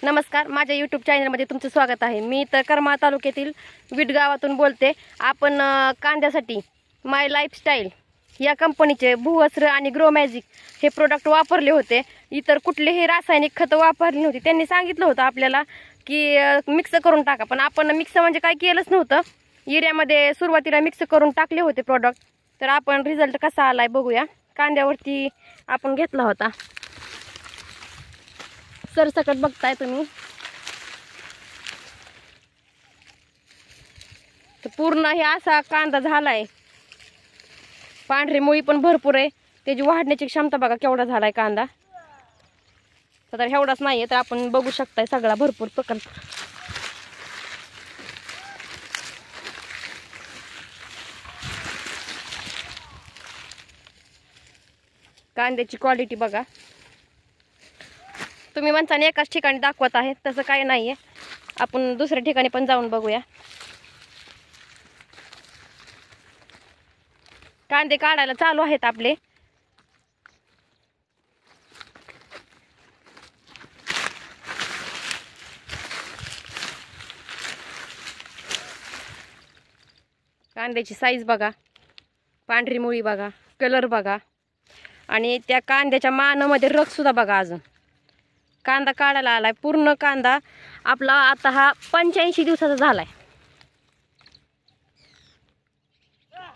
नमस्कार, माझ्या यूट्यूब चॅनलमध्ये तुमचं स्वागत आहे। मी तर करमाळा तालुक्यातील विट गावातून बोलते। आपण कांद्यासाठी माय लाईफस्टाईल या कंपनीचे भूवस्त्र आणि ग्रो मॅजिक हे प्रोडक्ट वापरले होते। इतर कुठलेही रासायनिक खत वापरली नव्हती। त्यांनी सांगितलं होतं आपल्याला की मिक्स करून टाका, पण आपण मिक्स म्हणजे काय केलंच नव्हतं। युरियामध्ये सुरुवातीला मिक्स करून टाकले होते प्रोडक्ट। तर आपण रिझल्ट कसा आलाय बघूया। कांद्यावरती आपण घेतला होता, सरसकट बघताय तुम्ही। तर पूर्ण हे असा कांदा झालाय। पांढरी मुळी पण भरपूर आहे, त्याची वाढण्याची क्षमता बघा केवढा झालाय कांदा। तर एवढाच नाहीये, तर आपण बघू शकताय सगळा भरपूर प्रकल्प। कांद्याची क्वालिटी बघा। तुम्ही म्हणता एकाच ठिकाणी दाखवत आहे, तसं काही नाहीये। आपण दुसऱ्या ठिकाणी पण जाऊन बघूया। कांदे काढायला चालू आहेत आपले। कांद्याची साईज बघा, पांढरी मुळी बघा, कलर बघा, आणि त्या कांद्याच्या मानामध्ये रग सुद्धा बघा। अजून कांदा काढायला आलाय। पूर्ण कांदा आपला आता हा 85 दिवसाचा झालाय।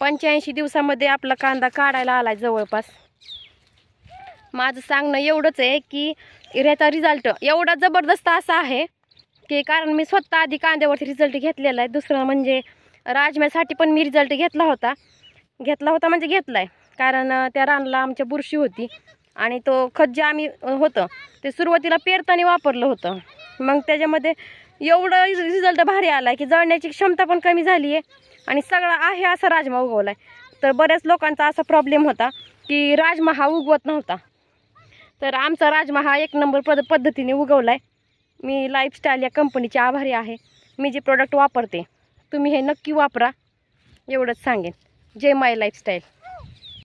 85 दिवसामध्ये आपला कांदा काढायला आलाय जवळपास। माझं सांगणं एवढंच आहे की ह्याचा रिझल्ट एवढा जबरदस्त असा आहे की, कारण मी स्वतः आधी कांद्यावरती रिझल्ट घेतलेला आहे। दुसरं म्हणजे राजम्यासाठी पण मी रिझल्ट घेतला होता म्हणजे घेतलाय। कारण त्या रानला आमच्या बुरशी होती, आणि तो खत जे आम्ही होतं ते सुरुवातीला पेरताना वापरलं होतं। मग त्याच्यामध्ये एवढं रिझल्ट भारी आलाय की जळण्याची क्षमता पण कमी झाली आहे, आणि सगळा आहे असा राजमा उगवलाय। तर बऱ्याच लोकांचा असा प्रॉब्लेम होता की राजमा हा उगवत नव्हता, तर आमचा राजमा हा एक नंबर पद्धतीने उगवलाय। मी लाईफस्टाईल या कंपनीचे आभारी आहे। मी जे प्रोडक्ट वापरते तुम्ही हे नक्की वापरा, एवढंच सांगेन। जय माय लाईफस्टाईल।